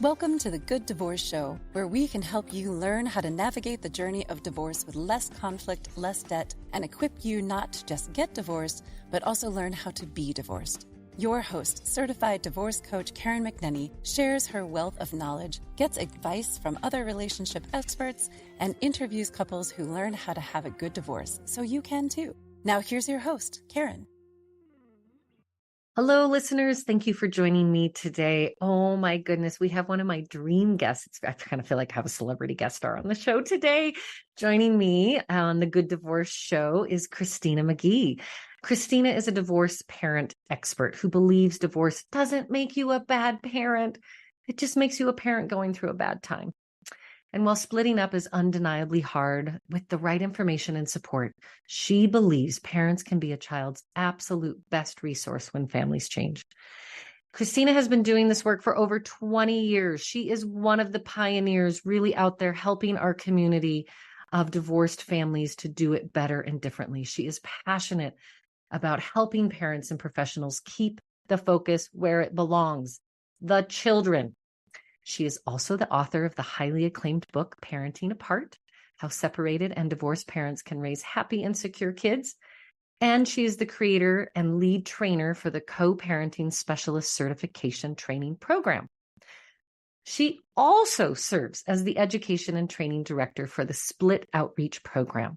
Welcome to the Good Divorce Show, where we can help you learn how to navigate the journey of divorce with less conflict, less debt, and equip you not to just get divorced, but also learn how to be divorced. Your host, certified divorce coach Karen McNenny, shares her wealth of knowledge, gets advice from other relationship experts, and interviews couples who learn how to have a good divorce, so you can too. Now here's your host, Karen. Hello, listeners. Thank you for joining me today. Oh my goodness, we have one of my dream guests. I kind of feel like I have a celebrity guest star on the show today. Joining me on the Good Divorce Show is Christina McGhee. Christina is a divorce parent expert who believes divorce doesn't make you a bad parent. It just makes you a parent going through a bad time. And while splitting up is undeniably hard, with the right information and support, she believes parents can be a child's absolute best resource when families change. Christina has been doing this work for over 20 years. She is one of the pioneers really out there helping our community of divorced families to do it better and differently. She is passionate about helping parents and professionals keep the focus where it belongs, the children. She is also the author of the highly acclaimed book, Parenting Apart: How Separated and Divorced Parents Can Raise Happy and Secure Kids. And she is the creator and lead trainer for the Co-Parenting Specialist Certification Training Program. She also serves as the education and training director for the Split Outreach Program.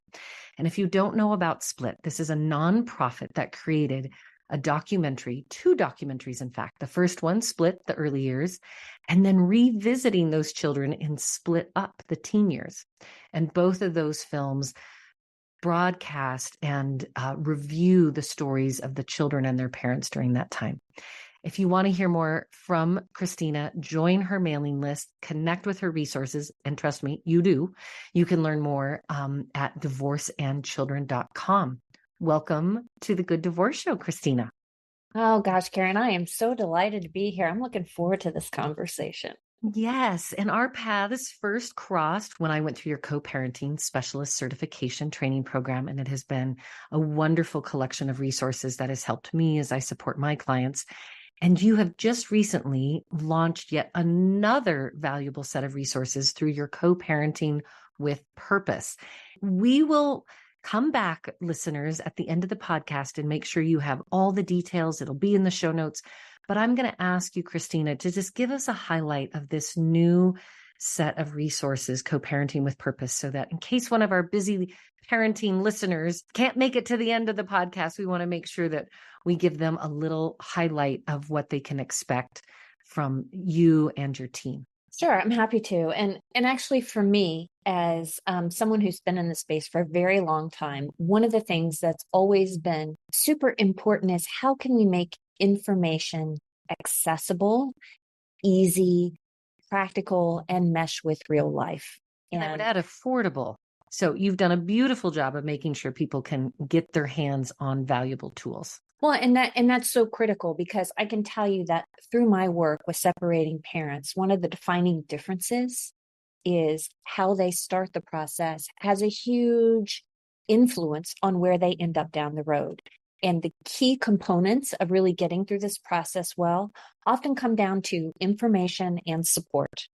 And if you don't know about Split, this is a nonprofit that created a documentary, two documentaries, in fact. The first one, Split, the early years, and then revisiting those children in Split Up, the teen years. And both of those films broadcast and review the stories of the children and their parents during that time. If you want to hear more from Christina, join her mailing list, connect with her resources, and trust me, you do. You can learn more at divorceandchildren.com. Welcome to the Good Divorce Show, Christina. Oh gosh, Karen, I am so delighted to be here. I'm looking forward to this conversation. Yes, and our paths first crossed when I went through your co-parenting specialist certification training program, and it has been a wonderful collection of resources that has helped me as I support my clients. And you have just recently launched yet another valuable set of resources through your co-parenting with purpose. We will come back, listeners, at the end of the podcast and make sure you have all the details. It'll be in the show notes. But I'm going to ask you, Christina, to just give us a highlight of this new set of resources, Co-Parenting with Purpose, so that in case one of our busy parenting listeners can't make it to the end of the podcast, we want to make sure that we give them a little highlight of what they can expect from you and your team. Sure, I'm happy to. And actually for me, as someone who's been in the space for a very long time, one of the things that's always been super important is how can we make information accessible, easy, practical, and mesh with real life. And I would add affordable. So you've done a beautiful job of making sure people can get their hands on valuable tools. Well, and that's so critical, because I can tell you that through my work with separating parents, one of the defining differences is how they start the process has a huge influence on where they end up down the road. And the key components of really getting through this process well often come down to information and support.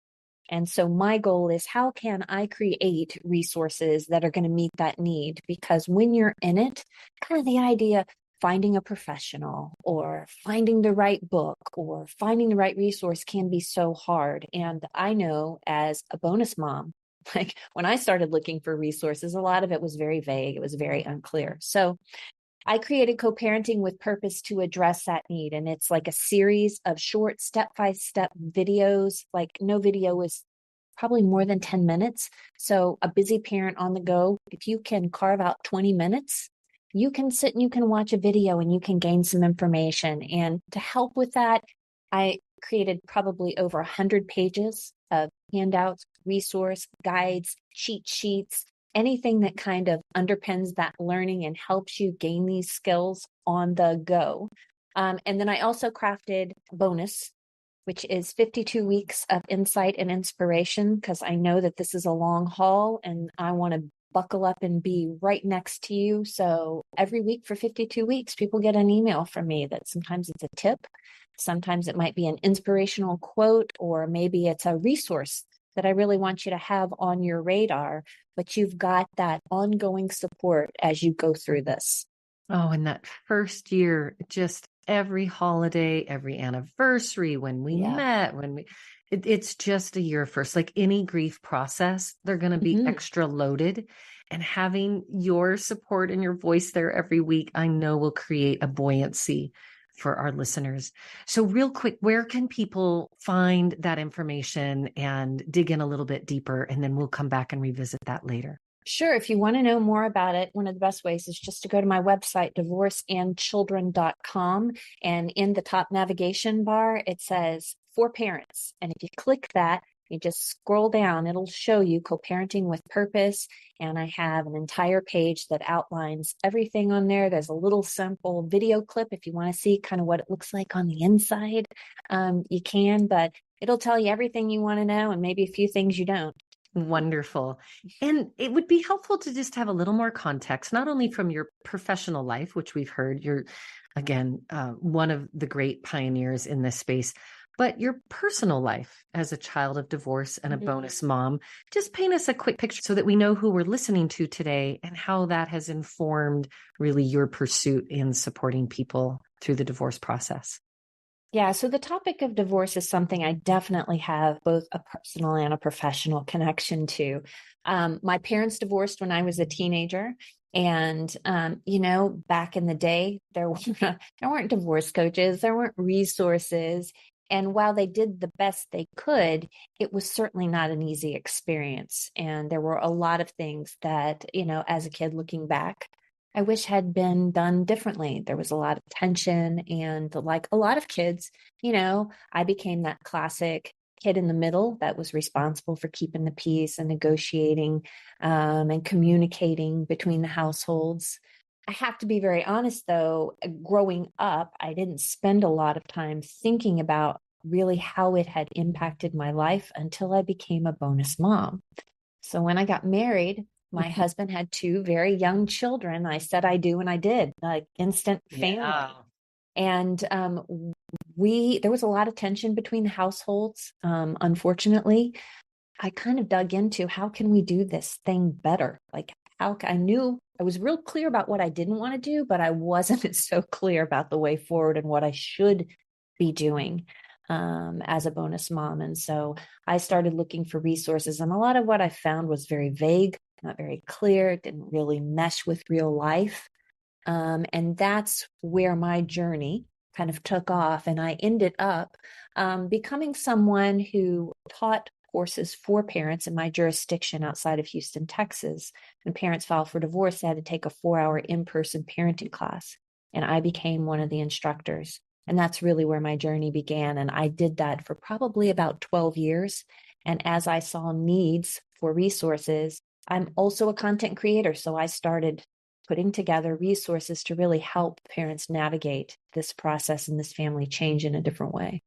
And so my goal is, how can I create resources that are going to meet that need? Because when you're in it, kind of the idea, finding a professional or finding the right book or finding the right resource can be so hard. And I know as a bonus mom, like when I started looking for resources, a lot of it was very vague. It was very unclear. So I created Co-Parenting with Purpose to address that need. And it's like a series of short step-by-step videos. Like no video is probably more than 10 minutes. So a busy parent on the go, if you can carve out 20 minutes, you can sit and you can watch a video and you can gain some information. And to help with that, I created probably over 100 pages of handouts, resource guides, cheat sheets, anything that kind of underpins that learning and helps you gain these skills on the go. And then I also crafted bonus, which is 52 weeks of insight and inspiration, because I know that this is a long haul and I want to buckle up and be right next to you. So every week for 52 weeks, people get an email from me that sometimes it's a tip, sometimes it might be an inspirational quote, or maybe it's a resource that I really want you to have on your radar, but you've got that ongoing support as you go through this. Oh, and that first year, just every holiday, every anniversary, when we met, it's just a year first. Like any grief process, they're going to be extra loaded. And having your support and your voice there every week, I know will create a buoyancy for our listeners. So real quick, where can people find that information and dig in a little bit deeper? And then we'll come back and revisit that later. Sure. If you want to know more about it, one of the best ways is just to go to my website, divorceandchildren.com. And in the top navigation bar, it says for parents. And if you click that, you just scroll down, it'll show you co-parenting with purpose. And I have an entire page that outlines everything on there. There's a little simple video clip. If you want to see kind of what it looks like on the inside, you can, but it'll tell you everything you want to know and maybe a few things you don't. Wonderful. And it would be helpful to just have a little more context, not only from your professional life, which we've heard you're, again, one of the great pioneers in this space, but your personal life as a child of divorce and a bonus mom. Just paint us a quick picture so that we know who we're listening to today and how that has informed really your pursuit in supporting people through the divorce process. Yeah, so the topic of divorce is something I definitely have both a personal and a professional connection to. My parents divorced when I was a teenager. And, back in the day, there weren't divorce coaches, there weren't resources. And while they did the best they could, it was certainly not an easy experience. And there were a lot of things that, as a kid looking back, I wish had been done differently. There was a lot of tension, and like a lot of kids, I became that classic kid in the middle that was responsible for keeping the peace and negotiating and communicating between the households. I have to be very honest, though, growing up, I didn't spend a lot of time thinking about really how it had impacted my life until I became a bonus mom. So when I got married, my husband had two very young children. I said I do, and I did, like instant family. Yeah. And there was a lot of tension between the households. Unfortunately, I kind of dug into how can we do this thing better? Like I knew I was real clear about what I didn't want to do, but I wasn't so clear about the way forward and what I should be doing as a bonus mom. And so I started looking for resources, and a lot of what I found was very vague, not very clear, didn't really mesh with real life. And that's where my journey kind of took off. And I ended up becoming someone who taught courses for parents in my jurisdiction outside of Houston, Texas. When parents filed for divorce, they had to take a 4-hour in-person parenting class. And I became one of the instructors. And that's really where my journey began. And I did that for probably about 12 years. And as I saw needs for resources, I'm also a content creator. So I started putting together resources to really help parents navigate this process and this family change in a different way.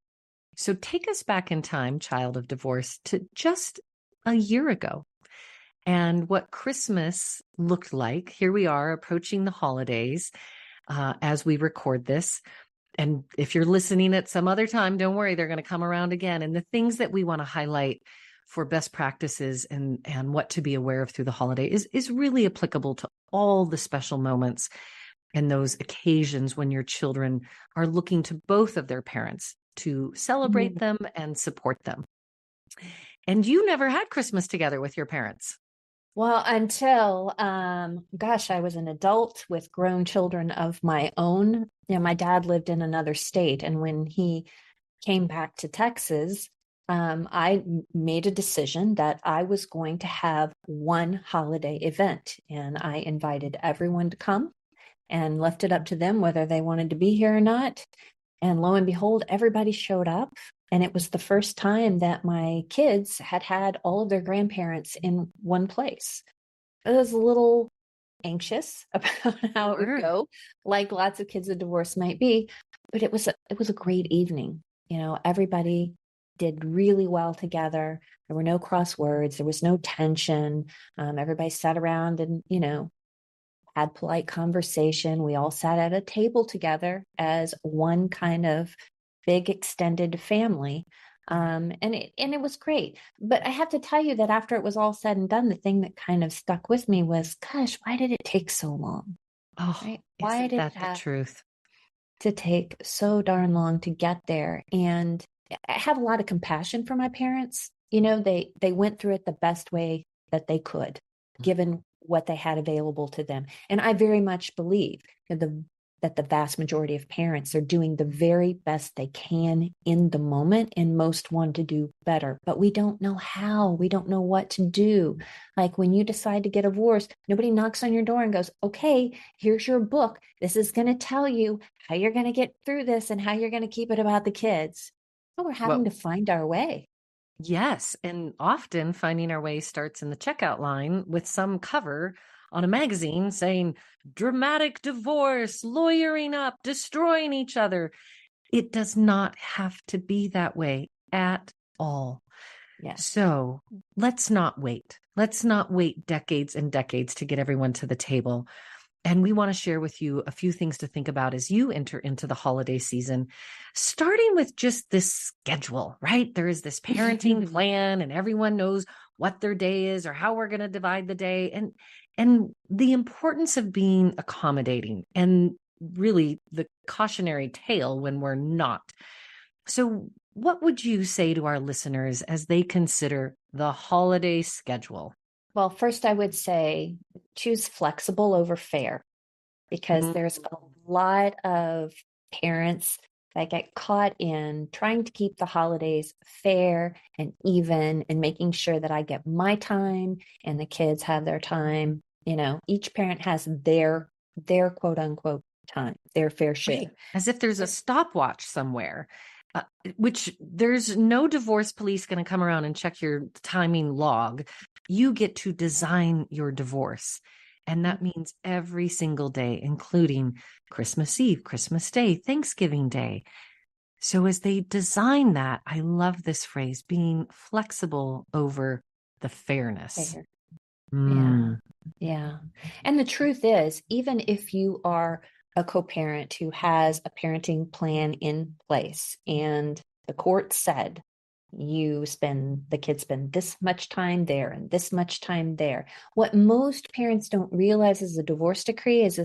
So take us back in time, child of divorce, to just a year ago and what Christmas looked like. Here we are approaching the holidays as we record this. And if you're listening at some other time, don't worry, they're going to come around again. And the things that we want to highlight for best practices and what to be aware of through the holiday is really applicable to all the special moments and those occasions when your children are looking to both of their parents to celebrate them and support them. And you never had Christmas together with your parents. Well, until, I was an adult with grown children of my own. My dad lived in another state. And when he came back to Texas, I made a decision that I was going to have one holiday event. And I invited everyone to come and left it up to them whether they wanted to be here or not. And lo and behold, everybody showed up. And it was the first time that my kids had all of their grandparents in one place. I was a little anxious about how it would go, like lots of kids of divorce might be, but it was a great evening. Everybody did really well together. There were no cross words. There was no tension. Everybody sat around and, had polite conversation. We all sat at a table together as one kind of big extended family. And it was great. But I have to tell you that after it was all said and done, the thing that kind of stuck with me was, gosh, why did it take so long? Oh, Right? Why isn't did that it the have truth? to take so darn long to get there? And I have a lot of compassion for my parents. They went through it the best way that they could, given what they had available to them. And I very much believe that the vast majority of parents are doing the very best they can in the moment, and most want to do better. But we don't know how. We don't know what to do. Like when you decide to get a divorce, nobody knocks on your door and goes, okay, here's your book. This is going to tell you how you're going to get through this and how you're going to keep it about the kids. So we're having Well, to find our way. yes. And often finding our way starts in the checkout line with some cover on a magazine saying dramatic divorce, lawyering up, destroying each other. It does not have to be that way at all. Yes. So let's not wait. Let's not wait decades and decades to get everyone to the table. And we want to share with you a few things to think about as you enter into the holiday season, starting with just this schedule, right? There is this parenting plan and everyone knows what their day is or how we're going to divide the day, and the importance of being accommodating and really the cautionary tale when we're not. So what would you say to our listeners as they consider the holiday schedule? Well, first, I would say choose flexible over fair, because there's a lot of parents that get caught in trying to keep the holidays fair and even and making sure that I get my time and the kids have their time. Each parent has their quote unquote time, their fair share. Right. As if there's a stopwatch somewhere. Which there's no divorce police going to come around and check your timing log. You get to design your divorce. And that means every single day, including Christmas Eve, Christmas Day, Thanksgiving Day. So as they design that, I love this phrase, being flexible over the fairness. Fair. Mm. Yeah. And the truth is, even if you are a co-parent who has a parenting plan in place and the court said the kids spend this much time there and this much time there, what most parents don't realize is a divorce decree is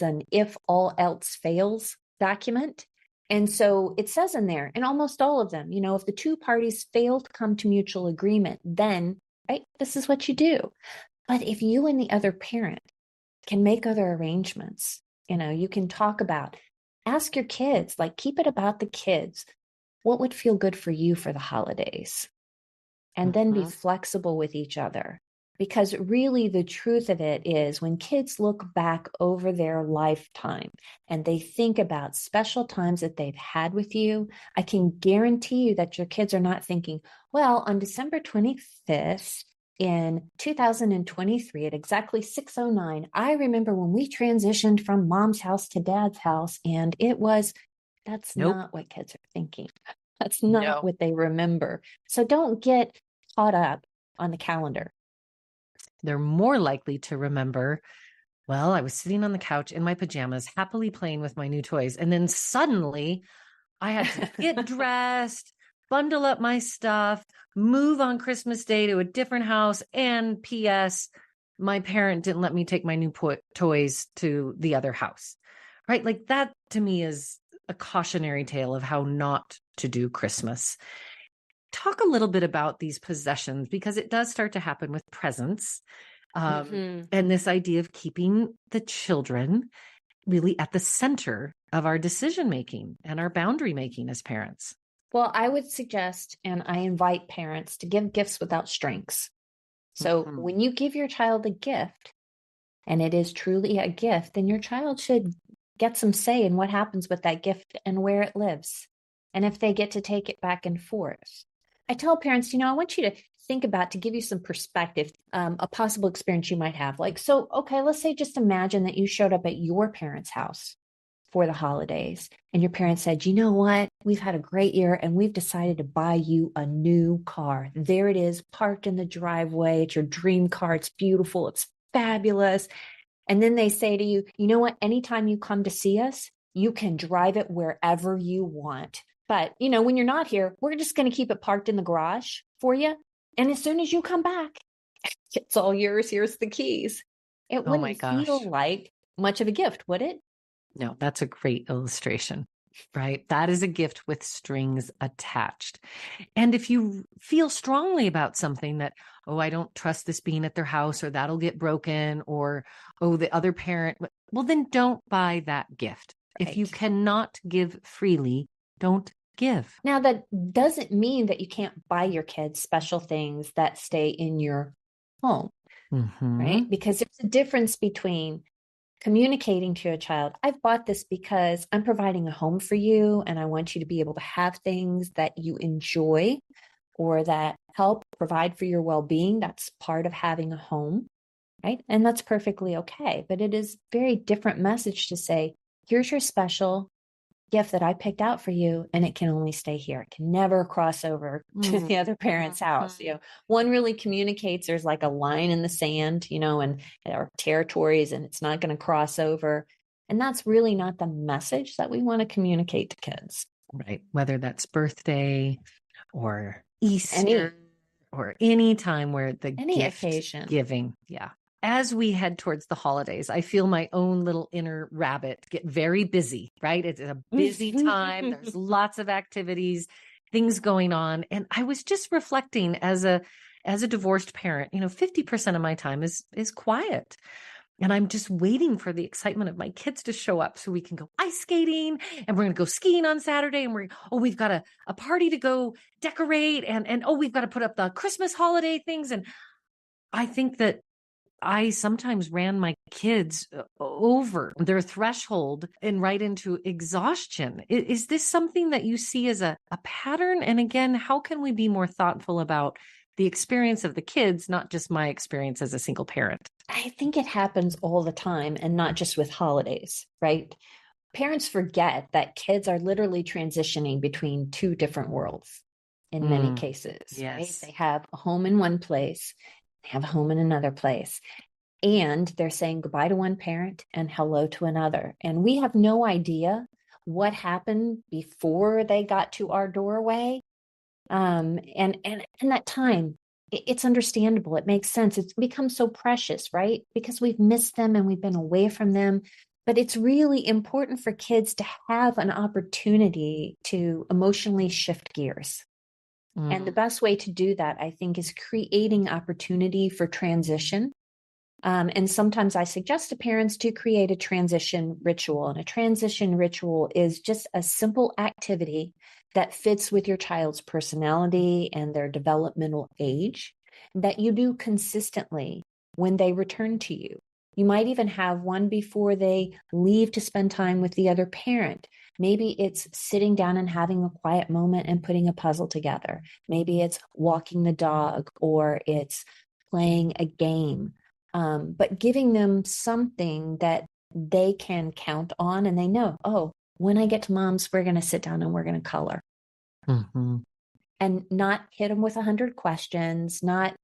an if all else fails document. And so it says in there, in almost all of them, if the two parties fail to come to mutual agreement, then right, this is what you do. But if you and the other parent can make other arrangements, you can ask your kids, like keep it about the kids. What would feel good for you for the holidays? And then be flexible with each other. Because really the truth of it is when kids look back over their lifetime and they think about special times that they've had with you, I can guarantee you that your kids are not thinking, well, on December 25th, in 2023 at exactly 6:09, I remember when we transitioned from mom's house to dad's house, and that's not what kids are thinking. That's not what they remember. So don't get caught up on the calendar. They're more likely to remember, well, I was sitting on the couch in my pajamas, happily playing with my new toys. And then suddenly I had to get dressed, bundle up my stuff, move on Christmas Day to a different house. And P.S., my parent didn't let me take my new toys to the other house, right? Like that to me is a cautionary tale of how not to do Christmas. Talk a little bit about these possessions, because it does start to happen with presents. And this idea of keeping the children really at the center of our decision making and our boundary making as parents. Well, I would suggest, and I invite parents to give gifts without strings. So when you give your child a gift, and it is truly a gift, then your child should get some say in what happens with that gift and where it lives. And if they get to take it back and forth. I tell parents, I want you to think about, to give you some perspective, a possible experience you might have. Like, so, okay, let's say, just imagine that you showed up at your parents' house for the holidays and your parents said, you know what? we've had a great year and we've decided to buy you a new car. There it is, parked in the driveway. It's your dream car. It's beautiful. It's fabulous. And then they say to you, you know what? Anytime you come to see us, you can drive it wherever you want. But, when you're not here, we're just going to keep it parked in the garage for you. And as soon as you come back, it's all yours. Here's the keys. It Oh my wouldn't gosh. feel like much of a gift, would it? No, that's a great illustration, right? That is a gift with strings attached. And if you feel strongly about something that, oh, I don't trust this being at their house, or that'll get broken, or, oh, the other parent, well, then don't buy that gift. If you Right. cannot give freely, don't give. Now, that doesn't mean that you can't buy your kids special things that stay in your home, right? Because there's a difference between communicating to a child, I've bought this because I'm providing a home for you and I want you to be able to have things that you enjoy or that help provide for your well-being. That's part of having a home, right? And that's perfectly okay. But it is a very different message to say, here's your special gift that I picked out for you, and it can only stay here. It can never cross over to the other parent's house. One really communicates there's like a line in the sand, and our territories, and it's not going to cross over. And that's really not the message that we want to communicate to kids. Right. Whether that's birthday or Easter or any time where the any gift occasion giving. Yeah. As we head towards the holidays, I feel my own little inner rabbit get very busy, right? It's a busy time. There's lots of activities, things going on. And I was just reflecting as a divorced parent, 50% of my time is quiet. And I'm just waiting for the excitement of my kids to show up so we can go ice skating, and we're going to go skiing on Saturday. And we've got a party to go decorate, and we've got to put up the Christmas holiday things. And I think that I sometimes ran my kids over their threshold and right into exhaustion. Is this something that you see as a pattern? And again, how can we be more thoughtful about the experience of the kids, not just my experience as a single parent? I think it happens all the time, and not just with holidays, right? Parents forget that kids are literally transitioning between two different worlds in many cases. Yes. Right? They have a home in one place, they have a home in another place, and they're saying goodbye to one parent and hello to another. And we have no idea what happened before they got to our doorway. And that time, it's understandable. It makes sense. It's become so precious, right? Because we've missed them and we've been away from them. But it's really important for kids to have an opportunity to emotionally shift gears. And the best way to do that, I think, is creating opportunity for transition. And sometimes I suggest to parents to create a transition ritual. And a transition ritual is just a simple activity that fits with your child's personality and their developmental age that you do consistently when they return to you. You might even have one before they leave to spend time with the other parent. Maybe it's sitting down and having a quiet moment and putting a puzzle together. Maybe it's walking the dog, or it's playing a game. But giving them something that they can count on, and they know, oh, when I get to mom's, we're going to sit down and we're going to color. And not hit them with 100 questions, not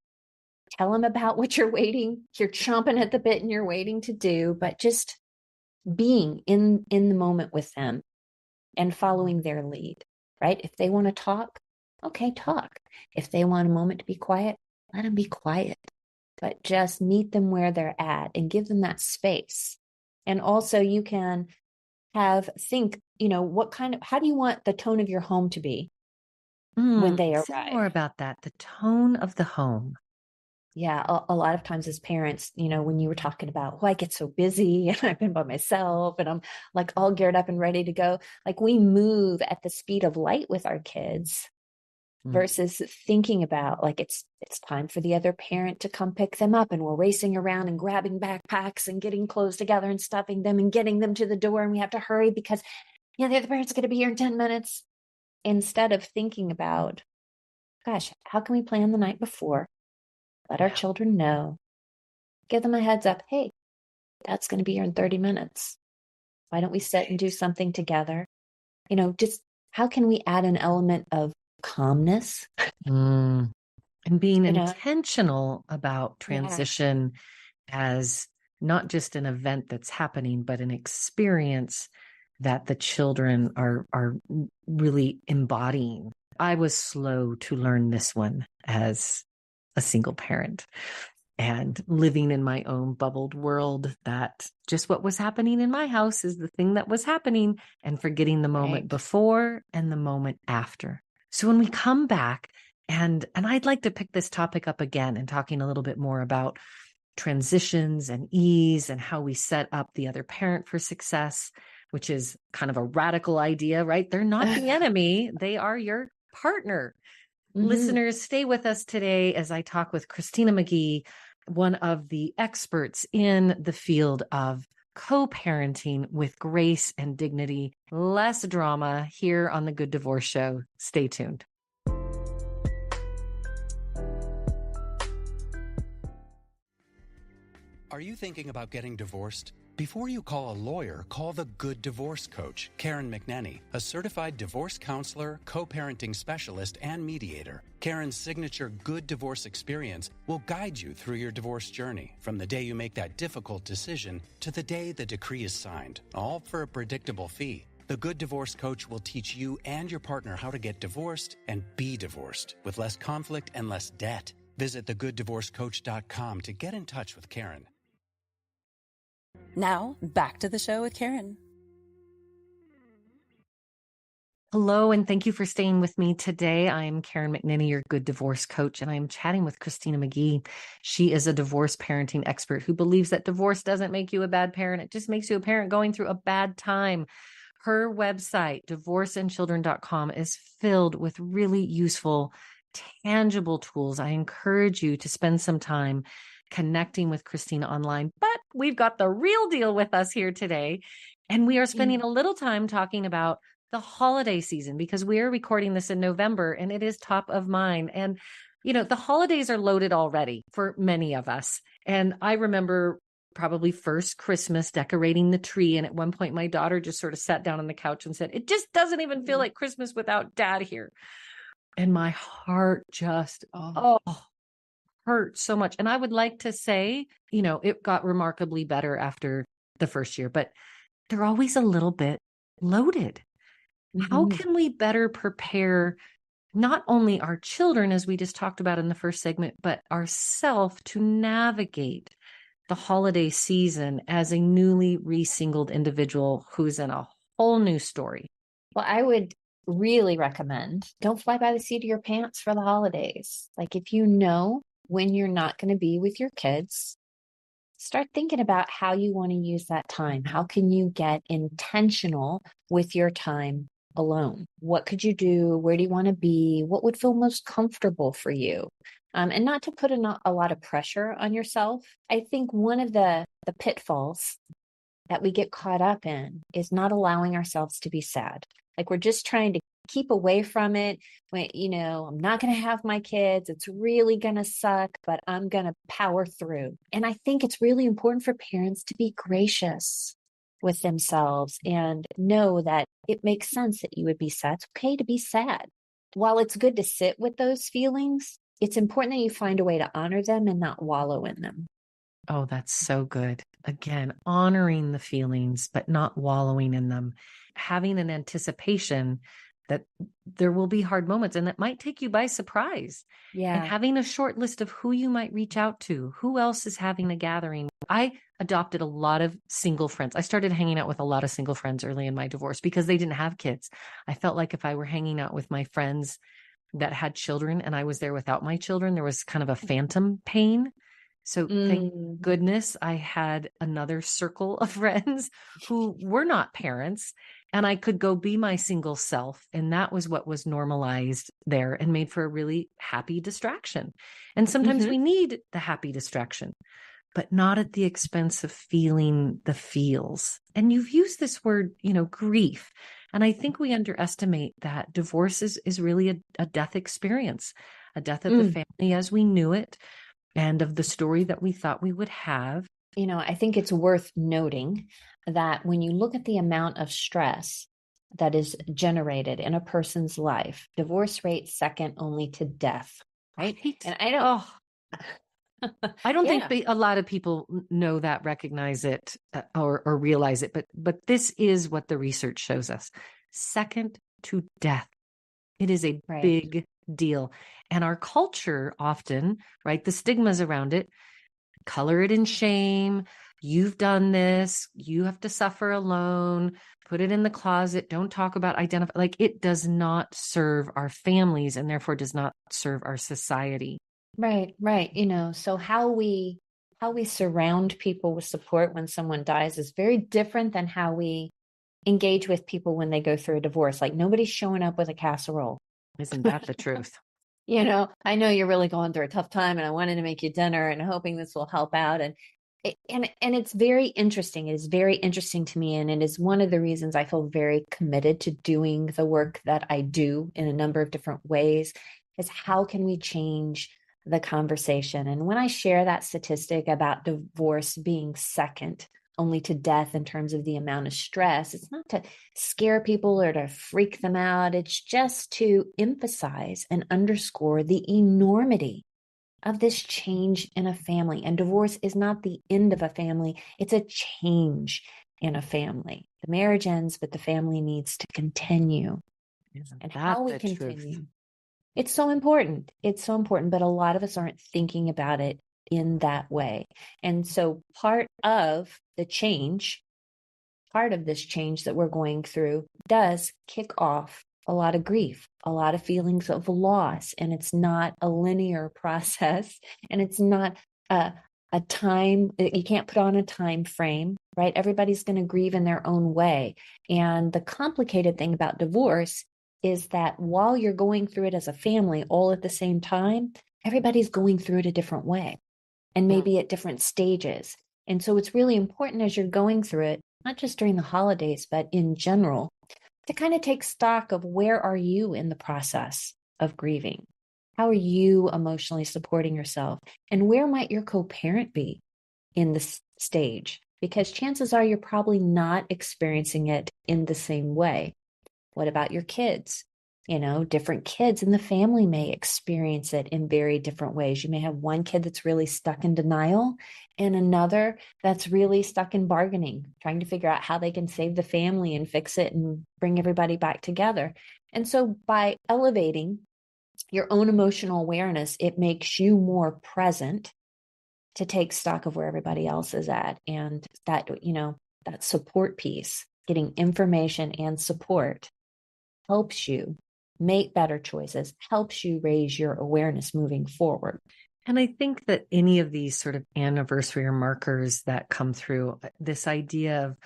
tell them about what you're chomping at the bit and you're waiting to do, but just being in the moment with them and following their lead, right? If they want to talk, okay, talk. If they want a moment to be quiet, let them be quiet. But just meet them where they're at and give them that space. And also you can think, how do you want the tone of your home to be when they arrive? Say more about that, the tone of the home. Yeah, a lot of times as parents, when you were talking about, I get so busy and I've been by myself and I'm like all geared up and ready to go. Like, we move at the speed of light with our kids versus thinking about like it's time for the other parent to come pick them up, and we're racing around and grabbing backpacks and getting clothes together and stuffing them and getting them to the door, and we have to hurry because the other parent's going to be here in 10 minutes. Instead of thinking about, gosh, how can we plan the night before? Let our children know, give them a heads up. Hey, that's going to be here in 30 minutes. Why don't we sit and do something together? Just how can we add an element of calmness? Mm. And being You know, intentional about yeah, transition as not just an event that's happening, but an experience that the children are really embodying. I was slow to learn this one as a single parent and living in my own bubbled world, that just what was happening in my house is the thing that was happening, and forgetting the moment right. before and the moment after. So when we come back, and I'd like to pick this topic up again and talking a little bit more about transitions and ease and how we set up the other parent for success, which is kind of a radical idea, right? They're not the enemy. They are your partner. Mhm. Listeners, stay with us today as I talk with Christina McGhee, one of the experts in the field of co-parenting with grace and dignity. Less drama here on the Good Divorce Show. Stay tuned. Are you thinking about getting divorced? Before you call a lawyer, call the Good Divorce Coach, Karen McNenny, a certified divorce counselor, co-parenting specialist, and mediator. Karen's signature Good Divorce experience will guide you through your divorce journey, from the day you make that difficult decision to the day the decree is signed, all for a predictable fee. The Good Divorce Coach will teach you and your partner how to get divorced and be divorced with less conflict and less debt. Visit thegooddivorcecoach.com to get in touch with Karen. Now, back to the show with Karen. Hello, and thank you for staying with me today. I'm Karen McNenny, your Good Divorce Coach, and I'm chatting with Christina McGhee. She is a divorce parenting expert who believes that divorce doesn't make you a bad parent. It just makes you a parent going through a bad time. Her website, divorceandchildren.com, is filled with really useful, tangible tools. I encourage you to spend some time connecting with Christina online, but we've got the real deal with us here today. And we are spending a little time talking about the holiday season, because we are recording this in November and it is top of mind. And, the holidays are loaded already for many of us. And I remember probably first Christmas decorating the tree. And at one point, my daughter just sort of sat down on the couch and said, "It just doesn't even feel like Christmas without Dad here." And my heart just, hurt so much. And I would like to say, it got remarkably better after the first year, but they're always a little bit loaded. How Mhm. can we better prepare not only our children, as we just talked about in the first segment, but ourselves to navigate the holiday season as a newly re-singled individual who's in a whole new story? Well, I would really recommend don't fly by the seat of your pants for the holidays. Like, if you know when you're not going to be with your kids, start thinking about how you want to use that time. How can you get intentional with your time alone? What could you do? Where do you want to be? What would feel most comfortable for you? And not to put a lot of pressure on yourself. I think one of the pitfalls that we get caught up in is not allowing ourselves to be sad. Like, we're just trying to keep away from it. When, I'm not going to have my kids. It's really going to suck, but I'm going to power through. And I think it's really important for parents to be gracious with themselves and know that it makes sense that you would be sad. It's okay to be sad. While it's good to sit with those feelings, it's important that you find a way to honor them and not wallow in them. Oh, that's so good. Again, honoring the feelings, but not wallowing in them, having an anticipation that there will be hard moments and that might take you by surprise. And Yeah. having a short list of who you might reach out to, who else is having a gathering. I adopted a lot of single friends. I started hanging out with a lot of single friends early in my divorce because they didn't have kids. I felt like if I were hanging out with my friends that had children and I was there without my children, there was kind of a phantom pain. So thank goodness I had another circle of friends who were not parents, and I could go be my single self. And that was what was normalized there and made for a really happy distraction. And sometimes we need the happy distraction, but not at the expense of feeling the feels. And you've used this word, grief. And I think we underestimate that divorce is really a death experience, a death of the family as we knew it, and of the story that we thought we would have. I think it's worth noting that when you look at the amount of stress that is generated in a person's life. Divorce rate second only to death, right? And I don't. I don't Yeah. think a lot of people know that, recognize it, or realize it. But this is what the research shows us: second to death. It is a Right. big deal, and our culture often, right? The stigmas around it, color it in shame. You've done this. You have to suffer alone. Put it in the closet. Don't talk about identify. Like, it does not serve our families, and therefore does not serve our society. Right, right. So how we surround people with support when someone dies is very different than how we engage with people when they go through a divorce. Like, nobody's showing up with a casserole. Isn't that the truth? I know you're really going through a tough time and I wanted to make you dinner and hoping this will help out. And it's very interesting. It is very interesting to me. And it is one of the reasons I feel very committed to doing the work that I do in a number of different ways, is how can we change the conversation? And when I share that statistic about divorce being second only to death in terms of the amount of stress, it's not to scare people or to freak them out. It's just to emphasize and underscore the enormity of this change in a family. And divorce is not the end of a family, it's a change in a family. The marriage ends, but the family needs to continue. And how we continue. It's so important. It's so important, but a lot of us aren't thinking about it in that way. And so part of this change that we're going through does kick off a lot of grief, a lot of feelings of loss. And it's not a linear process, and it's not a time, you can't put on a time frame, right? Everybody's going to grieve in their own way. And the complicated thing about divorce is that while you're going through it as a family all at the same time, everybody's going through it a different way, and maybe at different stages. And so it's really important as you're going through it, not just during the holidays, but in general, to kind of take stock of where are you in the process of grieving? How are you emotionally supporting yourself? And where might your co-parent be in this stage? Because chances are you're probably not experiencing it in the same way. What about your kids? Different kids in the family may experience it in very different ways. You may have one kid that's really stuck in denial and another that's really stuck in bargaining, trying to figure out how they can save the family and fix it and bring everybody back together. And so by elevating your own emotional awareness, it makes you more present to take stock of where everybody else is at. And that, that support piece, getting information and support, helps you make better choices, helps you raise your awareness moving forward. And I think that any of these sort of anniversary or markers that come through, this idea of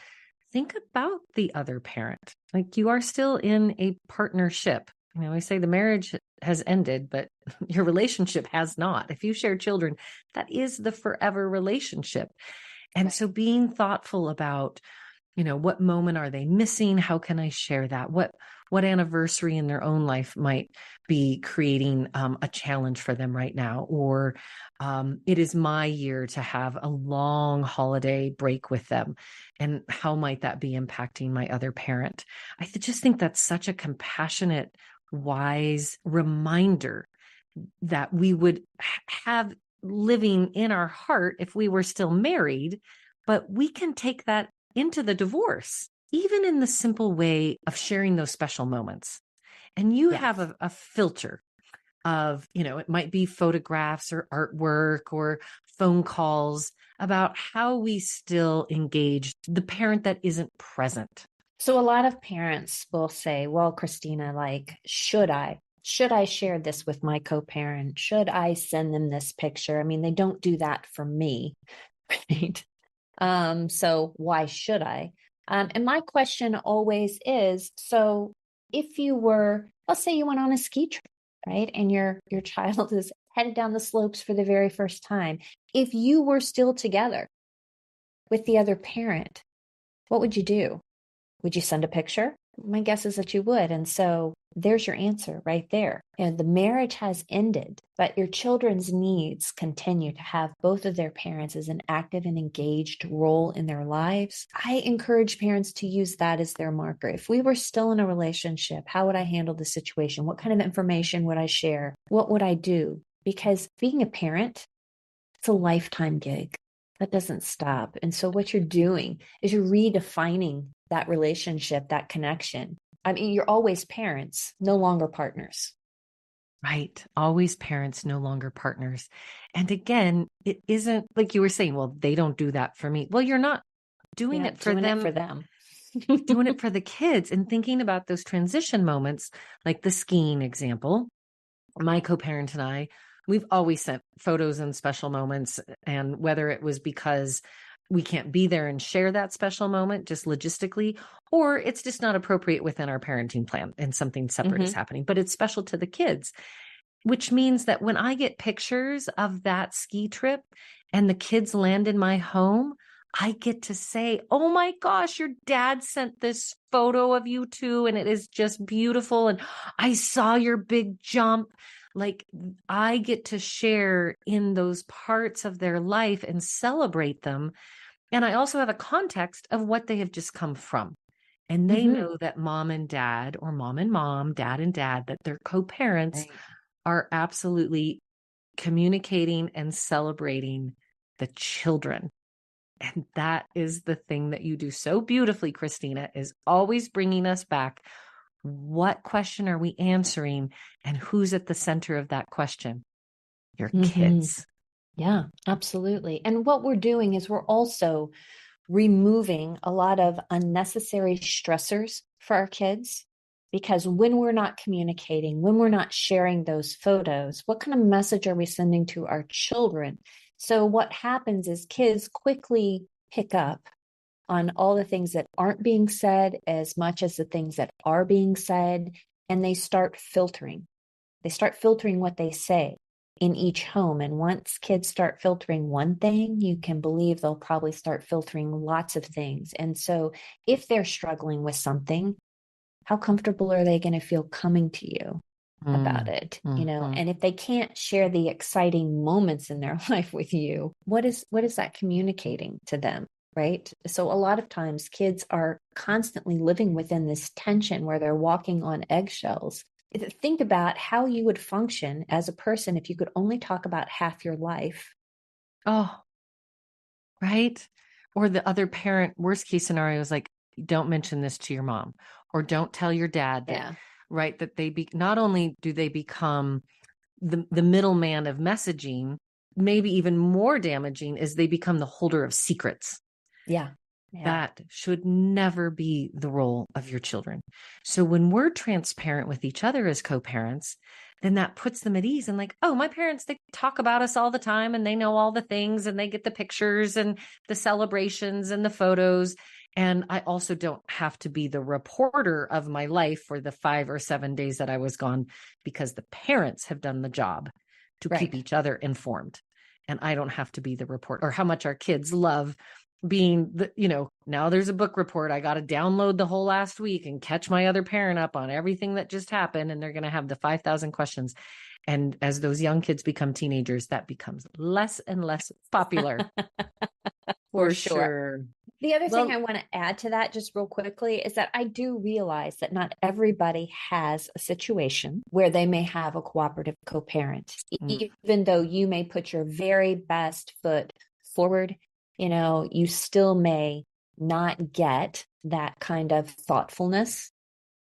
think about the other parent. Like, you are still in a partnership. I say the marriage has ended, but your relationship has not. If you share children, that is the forever relationship. And so being thoughtful about, what moment are they missing? How can I share that? What anniversary in their own life might be creating a challenge for them right now? Or it is my year to have a long holiday break with them. And how might that be impacting my other parent? I just think that's such a compassionate, wise reminder that we would have living in our heart if we were still married, but we can take that into the divorce, even in the simple way of sharing those special moments. And you have a filter of, it might be photographs or artwork or phone calls about how we still engage the parent that isn't present. So a lot of parents will say, well, Christina, like, should I share this with my co-parent? Should I send them this picture? I mean, they don't do that for me, right? So why should I? And my question always is, so if you were, let's say you went on a ski trip, right? And your child is headed down the slopes for the very first time. If you were still together with the other parent, what would you do? Would you send a picture? My guess is that you would. And so there's your answer right there. And the marriage has ended, but your children's needs continue to have both of their parents as an active and engaged role in their lives. I encourage parents to use that as their marker. If we were still in a relationship, how would I handle the situation? What kind of information would I share? What would I do? Because being a parent, it's a lifetime gig. That doesn't stop. And so what you're doing is you're redefining that relationship, that connection. I mean, you're always parents, no longer partners. Right. Always parents, no longer partners. And again, it isn't like you were saying, well, they don't do that for me. Well, you're not doing it for them. Doing it for the kids and thinking about those transition moments, like the skiing example. My co-parent and I, we've always sent photos and special moments. And whether it was because we can't be there and share that special moment just logistically, or it's just not appropriate within our parenting plan and something separate is happening, but it's special to the kids, which means that when I get pictures of that ski trip and the kids land in my home, I get to say, oh my gosh, your dad sent this photo of you two and it is just beautiful. And I saw your big jump. Like I get to share in those parts of their life and celebrate them. And I also have a context of what they have just come from. And they know that mom and dad, or mom and mom, dad and dad, that their co-parents are absolutely communicating and celebrating the children. And that is the thing that you do so beautifully, Christina, is always bringing us back. What question are we answering? And who's at the center of that question? Your kids. Yeah, absolutely. And what we're doing is we're also removing a lot of unnecessary stressors for our kids. Because when we're not communicating, when we're not sharing those photos, what kind of message are we sending to our children? So what happens is kids quickly pick up on all the things that aren't being said as much as the things that are being said, and they start filtering. They start filtering what they say in each home. And once kids start filtering one thing, you can believe they'll probably start filtering lots of things. And so if they're struggling with something, how comfortable are they going to feel coming to you about it? You know, and if they can't share the exciting moments in their life with you, what is that communicating to them? Right. So a lot of times kids are constantly living within this tension where they're walking on eggshells. Think about how you would function as a person if you could only talk about half your life. Oh, right. Or the other parent, worst case scenario is like, don't mention this to your mom, or don't tell your dad that, right. That not only do they become the middleman of messaging, maybe even more damaging is they become the holder of secrets. Yeah. That should never be the role of your children. So when we're transparent with each other as co-parents, then that puts them at ease and like, oh, my parents, they talk about us all the time and they know all the things and they get the pictures and the celebrations and the photos. And I also don't have to be the reporter of my life for the 5 or 7 days that I was gone, because the parents have done the job to keep each other informed. And I don't have to be the reporter, or how much our kids love being now there's a book report. I got to download the whole last week and catch my other parent up on everything that just happened. And they're going to have the 5,000 questions. And as those young kids become teenagers, that becomes less and less popular. For sure. The other thing I want to add to that just real quickly is that I do realize that not everybody has a situation where they may have a cooperative co-parent, even though you may put your very best foot forward. You still may not get that kind of thoughtfulness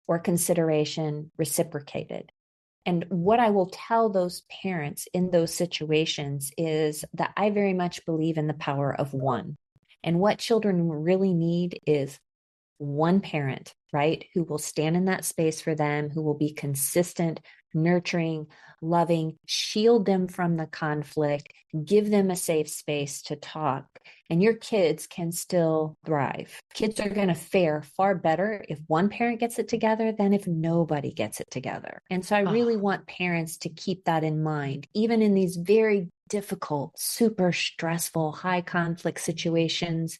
or consideration reciprocated. And what I will tell those parents in those situations is that I very much believe in the power of one. And what children really need is one parent, right, who will stand in that space for them, who will be consistent, nurturing, loving, shield them from the conflict, give them a safe space to talk, and your kids can still thrive. Kids are going to fare far better if one parent gets it together than if nobody gets it together. And so I really want parents to keep that in mind, even in these very difficult, super stressful, high conflict situations.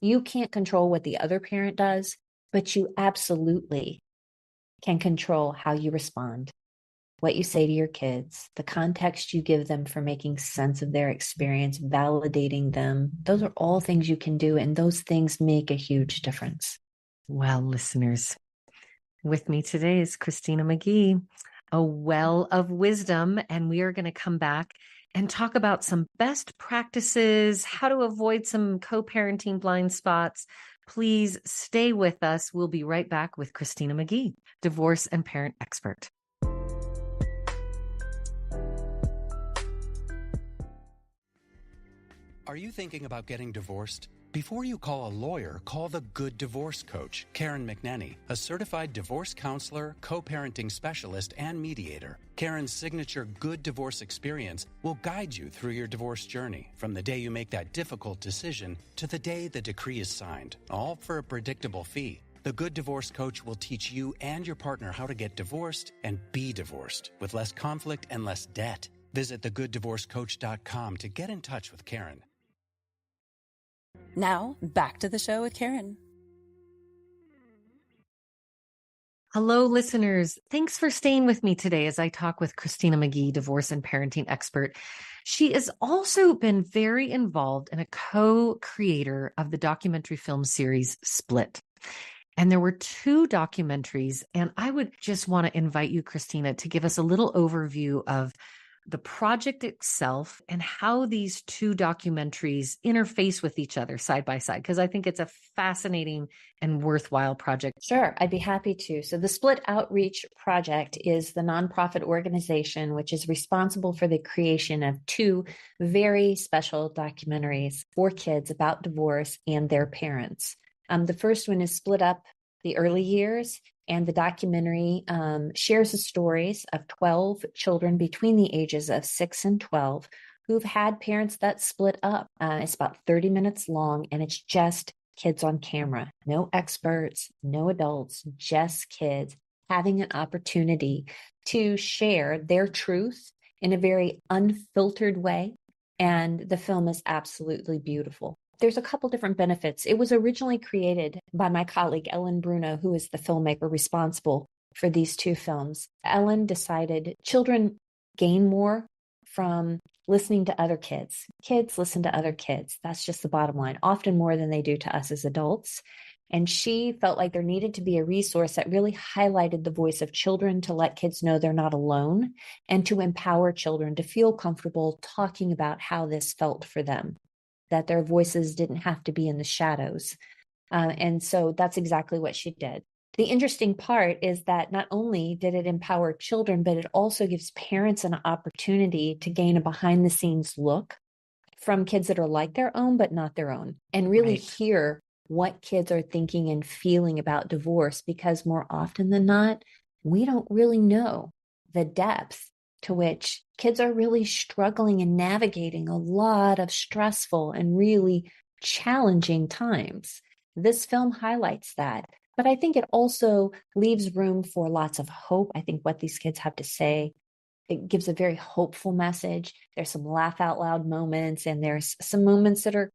You can't control what the other parent does, but you absolutely can control how you respond, what you say to your kids, the context you give them for making sense of their experience, validating them. Those are all things you can do, and those things make a huge difference. Well, listeners, with me today is Christina McGhee, a well of wisdom, and we are going to come back and talk about some best practices, how to avoid some co-parenting blind spots. Please stay with us. We'll be right back with Christina McGhee, divorce and parent expert. Are you thinking about getting divorced? Before you call a lawyer, call the Good Divorce Coach, Karen McNenny, a certified divorce counselor, co-parenting specialist, and mediator. Karen's signature Good Divorce experience will guide you through your divorce journey, from the day you make that difficult decision to the day the decree is signed, all for a predictable fee. The Good Divorce Coach will teach you and your partner how to get divorced and be divorced with less conflict and less debt. Visit thegooddivorcecoach.com to get in touch with Karen. Now, back to the show with Karen. Hello, listeners. Thanks for staying with me today as I talk with Christina McGhee, divorce and parenting expert. She has also been very involved and a co-creator of the documentary film series Split. And there were 2 documentaries, and I would just want to invite you, Christina, to give us a little overview of the project itself and how these 2 documentaries interface with each other side by side, because I think it's a fascinating and worthwhile project. Sure, I'd be happy to. So the Split Outreach Project is the nonprofit organization which is responsible for the creation of 2 very special documentaries for kids about divorce and their parents. The first one is Split Up: The Early Years, and the documentary shares the stories of 12 children between the ages of 6 and 12 who've had parents that split up. It's about 30 minutes long, and it's just kids on camera. No experts, no adults, just kids having an opportunity to share their truth in a very unfiltered way. And the film is absolutely beautiful. There's a couple different benefits. It was originally created by my colleague, Ellen Bruno, who is the filmmaker responsible for these 2 films. Ellen decided children gain more from listening to other kids. Kids listen to other kids. That's just the bottom line, often more than they do to us as adults. And she felt like there needed to be a resource that really highlighted the voice of children to let kids know they're not alone, and to empower children to feel comfortable talking about how this felt for them, that their voices didn't have to be in the shadows. And so that's exactly what she did. The interesting part is that not only did it empower children, but it also gives parents an opportunity to gain a behind the scenes look from kids that are like their own, but not their own, and really hear what kids are thinking and feeling about divorce, because more often than not, we don't really know the depth to which kids are really struggling and navigating a lot of stressful and really challenging times. This film highlights that, but I think it also leaves room for lots of hope. I think what these kids have to say, it gives a very hopeful message. There's some laugh out loud moments, and there's some moments that are,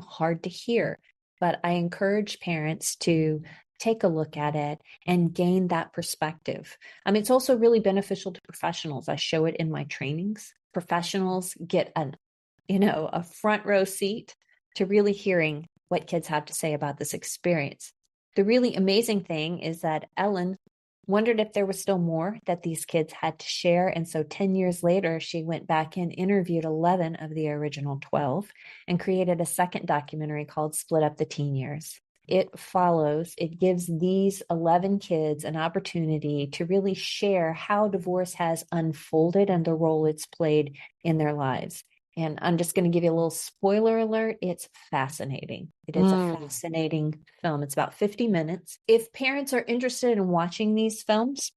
hard to hear. But I encourage parents to take a look at it and gain that perspective. It's also really beneficial to professionals. I show it in my trainings. Professionals get a front row seat to really hearing what kids have to say about this experience. The really amazing thing is that Ellen wondered if there was still more that these kids had to share. And so 10 years later, she went back and interviewed 11 of the original 12 and created a second documentary called Split Up: The Teen Years. It gives these 11 kids an opportunity to really share how divorce has unfolded and the role it's played in their lives. And I'm just going to give you a little spoiler alert. It's fascinating. It is a fascinating film. It's about 50 minutes. If parents are interested in watching these films,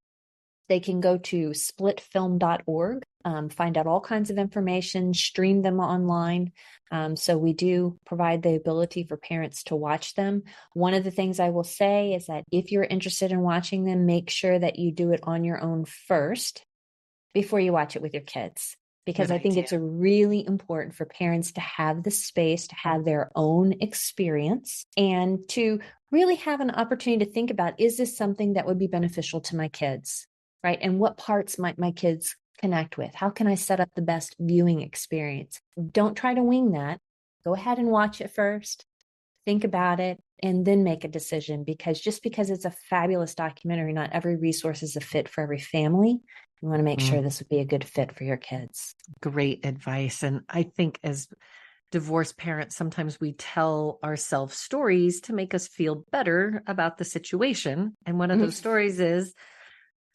they can go to splitfilm.org, find out all kinds of information, stream them online. So we do provide the ability for parents to watch them. One of the things I will say is that if you're interested in watching them, make sure that you do it on your own first before you watch it with your kids. Because I think it's really important for parents to have the space to have their own experience and to really have an opportunity to think about, is this something that would be beneficial to my kids, right? And what parts might my kids connect with? How can I set up the best viewing experience? Don't try to wing that. Go ahead and watch it first, think about it, and then make a decision, because just because it's a fabulous documentary, not every resource is a fit for every family. You want to make sure this would be a good fit for your kids. Great advice. And I think as divorced parents, sometimes we tell ourselves stories to make us feel better about the situation. And one of those stories is,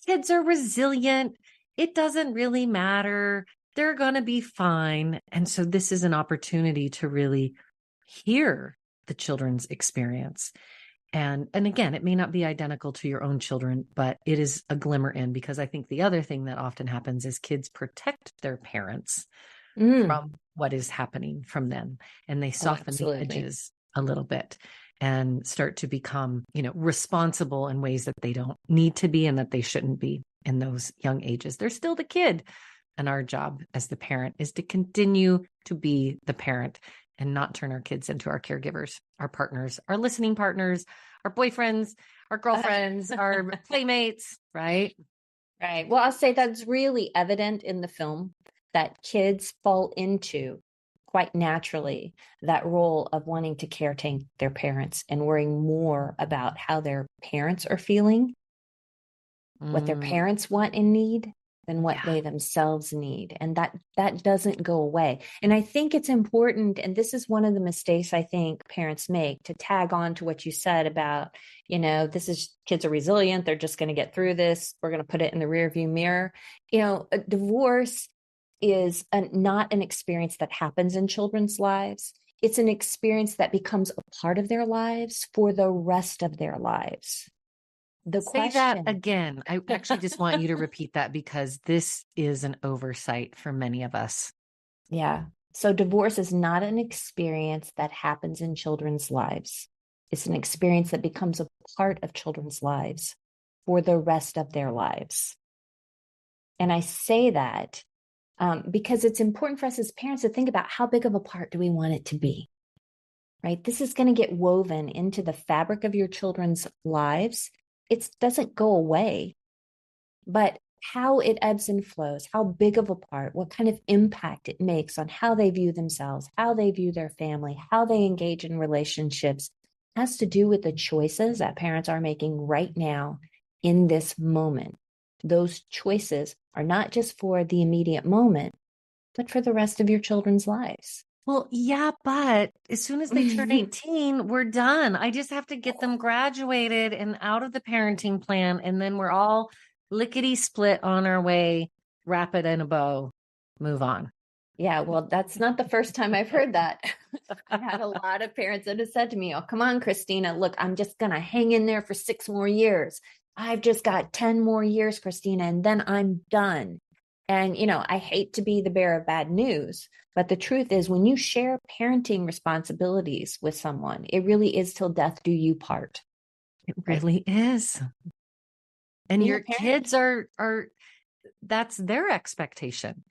kids are resilient. It doesn't really matter. They're going to be fine. And so this is an opportunity to really hear the children's experience. And again, it may not be identical to your own children, but it is a glimmer in, because I think the other thing that often happens is kids protect their parents from what is happening from them. And they soften the edges a little bit and start to become, responsible in ways that they don't need to be and that they shouldn't be in those young ages. They're still the kid. And our job as the parent is to continue to be the parent and not turn our kids into our caregivers, our partners, our listening partners, our boyfriends, our girlfriends, our playmates, right? Right. Well, I'll say that's really evident in the film, that kids fall into quite naturally that role of wanting to caretake their parents and worrying more about how their parents are feeling, what their parents want and need, than what they themselves need. And that doesn't go away. And I think it's important, and this is one of the mistakes I think parents make, to tag on to what you said about, kids are resilient. They're just going to get through this. We're going to put it in the rearview mirror. A divorce is not an experience that happens in children's lives. It's an experience that becomes a part of their lives for the rest of their lives. Say that again. I actually just want you to repeat that, because this is an oversight for many of us. Yeah. So divorce is not an experience that happens in children's lives. It's an experience that becomes a part of children's lives for the rest of their lives. And I say that because it's important for us as parents to think about, how big of a part do we want it to be, right? This is going to get woven into the fabric of your children's lives. It doesn't go away, but how it ebbs and flows, how big of a part, what kind of impact it makes on how they view themselves, how they view their family, how they engage in relationships, has to do with the choices that parents are making right now in this moment. Those choices are not just for the immediate moment, but for the rest of your children's lives. Well, yeah, but as soon as they turn 18, we're done. I just have to get them graduated and out of the parenting plan. And then we're all lickety split on our way, wrap it in a bow, move on. Yeah, well, that's not the first time I've heard that. I've had a lot of parents that have said to me, "Oh, come on, Christina, look, I'm just going to hang in there for 6 more years. I've just got 10 more years, Christina, and then I'm done." And, I hate to be the bearer of bad news, but the truth is, when you share parenting responsibilities with someone, it really is till death do you part. It really is. And your kids are, that's their expectation.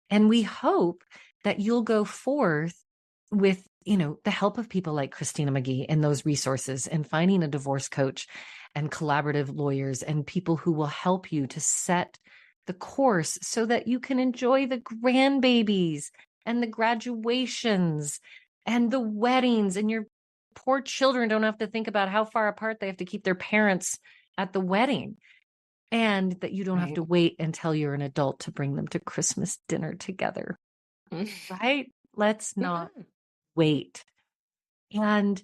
And we hope that you'll go forth with, the help of people like Christina McGhee and those resources, and finding a divorce coach and collaborative lawyers and people who will help you to set the course so that you can enjoy the grandbabies and the graduations and the weddings, and your poor children don't have to think about how far apart they have to keep their parents at the wedding, and that you don't have to wait until you're an adult to bring them to Christmas dinner together, right? Let's not wait. And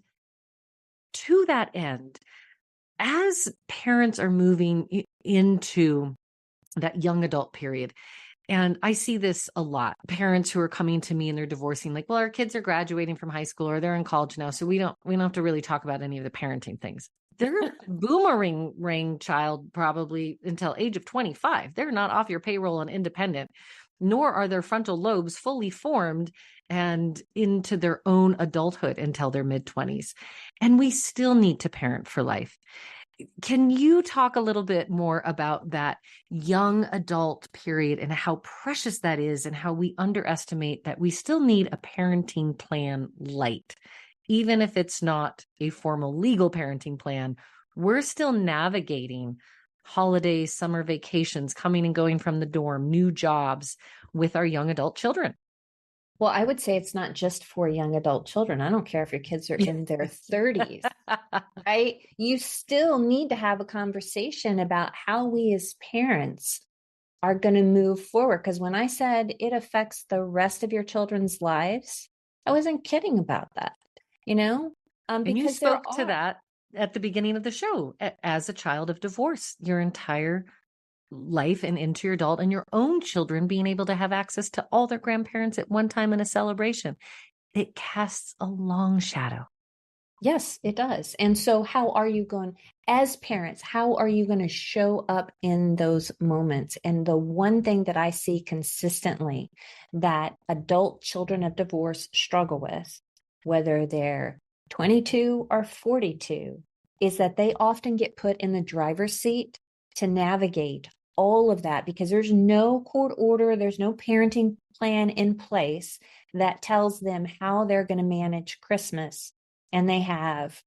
to that end, as parents are moving into that young adult period, and I see this a lot, parents who are coming to me and they're divorcing, like, well, our kids are graduating from high school or they're in college now, so we don't have to really talk about any of the parenting things. They're boomerang child probably until age of 25. They're not off your payroll and independent, nor are their frontal lobes fully formed and into their own adulthood until their mid-20s. And we still need to parent for life. Can you talk a little bit more about that young adult period and how precious that is, and how we underestimate that we still need a parenting plan light even if it's not a formal legal parenting plan, we're still navigating holidays, summer vacations, coming and going from the dorm, new jobs with our young adult children. Well, I would say it's not just for young adult children. I don't care if your kids are in their 30s, right? You still need to have a conversation about how we as parents are going to move forward. Because when I said it affects the rest of your children's lives, I wasn't kidding about that, And you because spoke to that at the beginning of the show. As a child of divorce, your entire life and into your adult and your own children being able to have access to all their grandparents at one time in a celebration, it casts a long shadow. Yes, it does. And so as parents, how are you going to show up in those moments? And the one thing that I see consistently that adult children of divorce struggle with, whether they're 22 or 42, is that they often get put in the driver's seat to navigate all of that because there's no court order, there's no parenting plan in place that tells them how they're going to manage Christmas. And they have,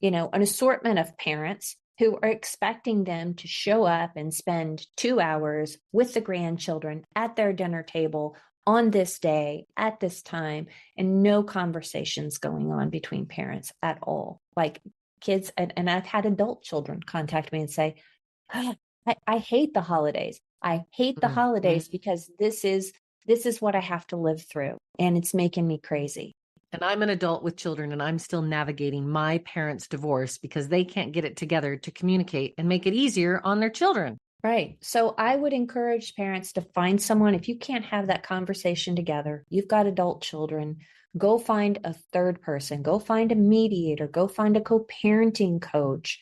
an assortment of parents who are expecting them to show up and spend 2 hours with the grandchildren at their dinner table on this day, at this time, and no conversations going on between parents at all. Like kids, and I've had adult children contact me and say, I hate the holidays. I hate the holidays because this is what I have to live through, and it's making me crazy. And I'm an adult with children, and I'm still navigating my parents' divorce because they can't get it together to communicate and make it easier on their children. Right. So I would encourage parents to find someone. If you can't have that conversation together, you've got adult children, go find a third person, go find a mediator, go find a co-parenting coach,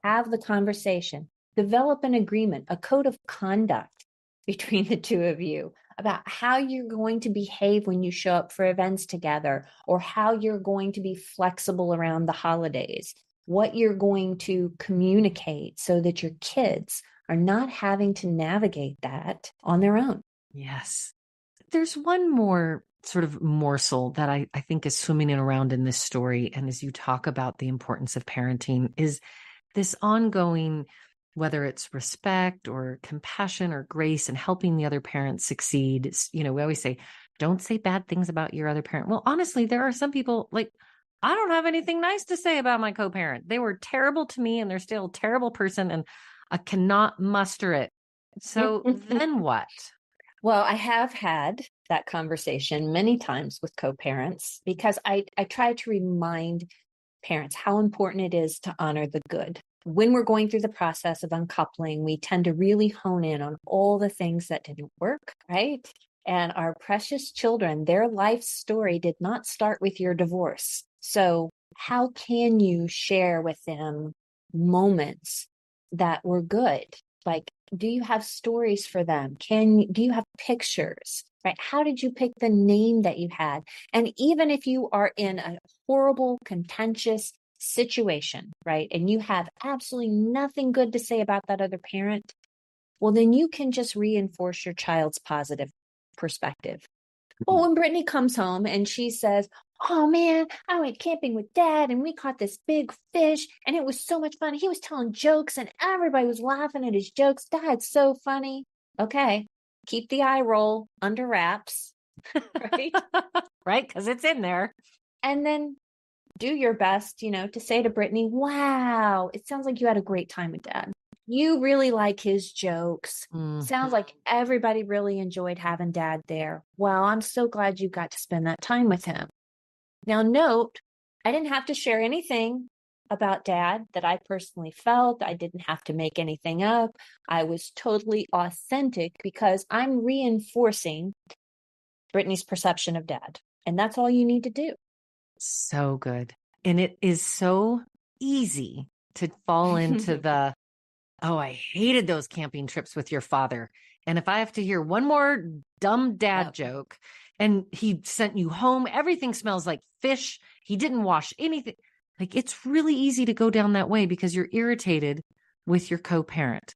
have the conversation, develop an agreement, a code of conduct between the two of you about how you're going to behave when you show up for events together, or how you're going to be flexible around the holidays, what you're going to communicate so that your kids are not having to navigate that on their own. Yes. There's one more sort of morsel that I think is swimming around in this story. And as you talk about the importance of parenting, is this ongoing, whether it's respect or compassion or grace and helping the other parent succeed. We always say, don't say bad things about your other parent. Well, honestly, there are some people I don't have anything nice to say about my co-parent. They were terrible to me and they're still a terrible person and I cannot muster it. So then what? Well, I have had that conversation many times with co-parents because I try to remind parents how important it is to honor the good. When we're going through the process of uncoupling, we tend to really hone in on all the things that didn't work, right? And our precious children, their life story did not start with your divorce. So how can you share with them moments that were good? Like, do you have stories for them? Do you have pictures, right? How did you pick the name that you had? And even if you are in a horrible, contentious situation, right? And you have absolutely nothing good to say about that other parent, well, then you can just reinforce your child's positive perspective. Well, when Brittany comes home and she says, oh man, I went camping with Dad and we caught this big fish and it was so much fun. He was telling jokes and everybody was laughing at his jokes. Dad's so funny. Okay. Keep the eye roll under wraps, right? Right. Because it's in there. And then do your best, to say to Brittany, wow, it sounds like you had a great time with Dad. You really like his jokes. Sounds like everybody really enjoyed having Dad there. Well, I'm so glad you got to spend that time with him. Now, note, I didn't have to share anything about Dad that I personally felt. I didn't have to make anything up. I was totally authentic because I'm reinforcing Brittany's perception of Dad. And that's all you need to do. So good. And it is so easy to fall into the, oh, I hated those camping trips with your father. And if I have to hear one more dumb dad joke and he sent you home, everything smells like fish. He didn't wash anything. Like, it's really easy to go down that way because you're irritated with your co-parent.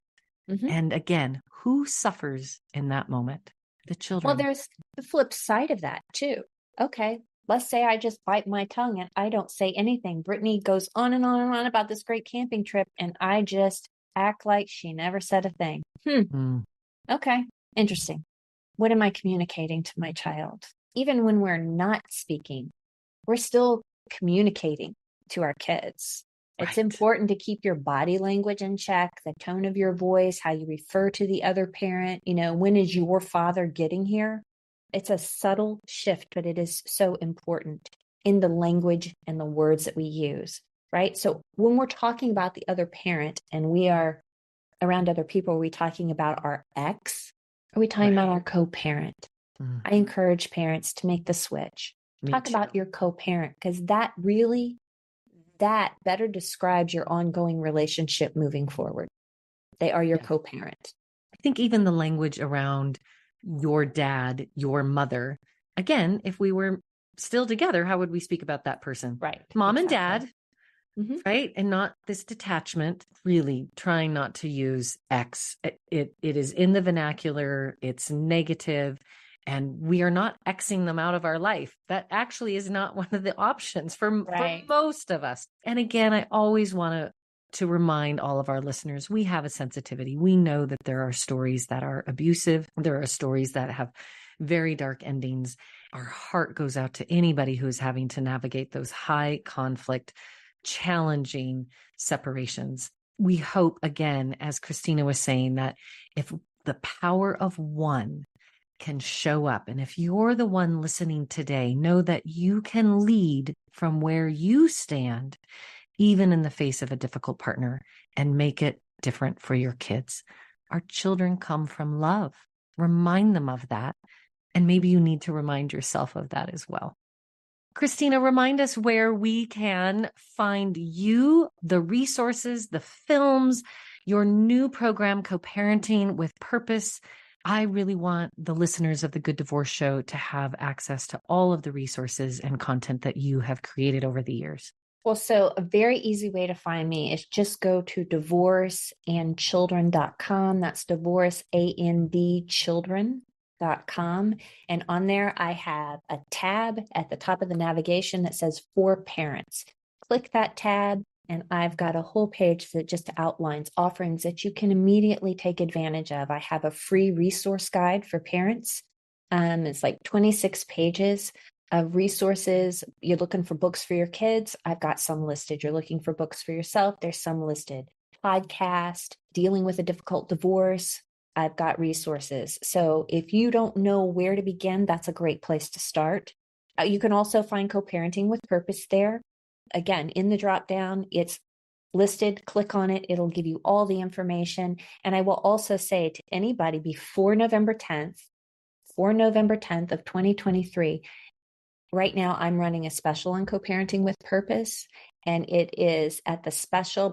And again, who suffers in that moment? The children. Well, there's the flip side of that too. Okay. Let's say I just bite my tongue and I don't say anything. Brittany goes on and on and on about this great camping trip, and I just act like she never said a thing. Okay, interesting. What am I communicating to my child? Even when we're not speaking, we're still communicating to our kids. It's important to keep your body language in check, the tone of your voice, how you refer to the other parent. When is your father getting here? It's a subtle shift, but it is so important in the language and the words that we use, right? So when we're talking about the other parent and we are around other people, are we talking about our ex? Are we talking about our co-parent? I encourage parents to make the switch. Talk about your co-parent, because that better describes your ongoing relationship moving forward. They are your co-parent. I think even the language around your dad, your mother, again, if we were still together, how would we speak about that person? Right. Mom and dad, right? And not this detachment, really trying not to use X. It is in the vernacular, it's negative, and we are not Xing them out of our life. That actually is not one of the options for most of us. And again, I always want to remind all of our listeners, we have a sensitivity. We know that there are stories that are abusive. There are stories that have very dark endings. Our heart goes out to anybody who is having to navigate those high conflict, challenging separations. We hope, again, as Christina was saying, that if the power of one can show up, and if you're the one listening today, know that you can lead from where you stand, even in the face of a difficult partner, and make it different for your kids. Our children come from love. Remind them of that. And maybe you need to remind yourself of that as well. Christina, remind us where we can find you, the resources, the films, your new program, Co-Parenting with Purpose. I really want the listeners of the Good Divorce Show to have access to all of the resources and content that you have created over the years. Well, so a very easy way to find me is just go to divorceandchildren.com. That's divorceandchildren.com. And on there, I have a tab at the top of the navigation that says For Parents. Click that tab, and I've got a whole page that just outlines offerings that you can immediately take advantage of. I have a free resource guide for parents. It's like 26 pages of resources. You're looking for books for your kids, I've got some listed. You're looking for books for yourself, there's some listed. Podcast, dealing with a difficult divorce, I've got resources. So if you don't know where to begin, that's a great place to start. You can also find Co-Parenting with Purpose there. Again, in the drop down, it's listed. Click on it. It'll give you all the information. And I will also say to anybody before November 10th of 2023, right now I'm running a special on Co-Parenting with Purpose. And it is at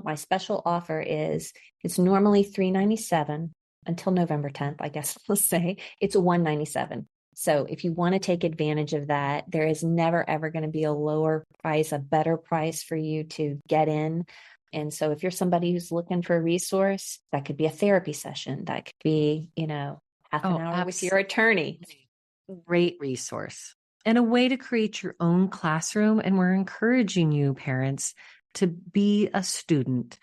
my special offer is, it's normally $397 until November 10th, I guess let's say. It's $197. So if you want to take advantage of that, there is never, ever going to be a lower price, a better price for you to get in. And so if you're somebody who's looking for a resource, that could be a therapy session. That could be, half an hour with your attorney. Great resource and a way to create your own classroom. And we're encouraging you, parents, to be a student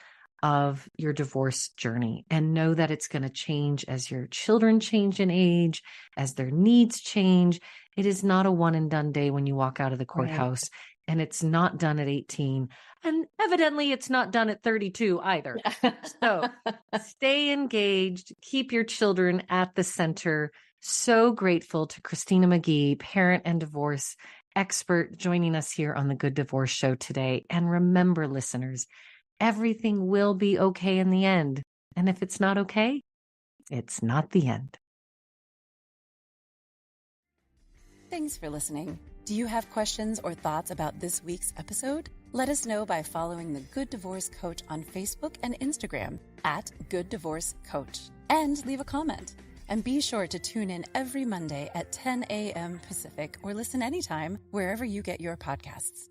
of your divorce journey and know that it's going to change as your children change in age, as their needs change. It is not a one and done day when you walk out of the courthouse, and it's not done at 18. And evidently it's not done at 32 either. So stay engaged, keep your children at the center. So grateful to Christina McGhee, parent and divorce expert, joining us here on the Good Divorce Show today. And remember, listeners, everything will be okay in the end. And if it's not okay, it's not the end. Thanks for listening. Do you have questions or thoughts about this week's episode? Let us know by following the Good Divorce Coach on Facebook and Instagram at Good Divorce Coach, and leave a comment. And be sure to tune in every Monday at 10 a.m. Pacific, or listen anytime wherever you get your podcasts.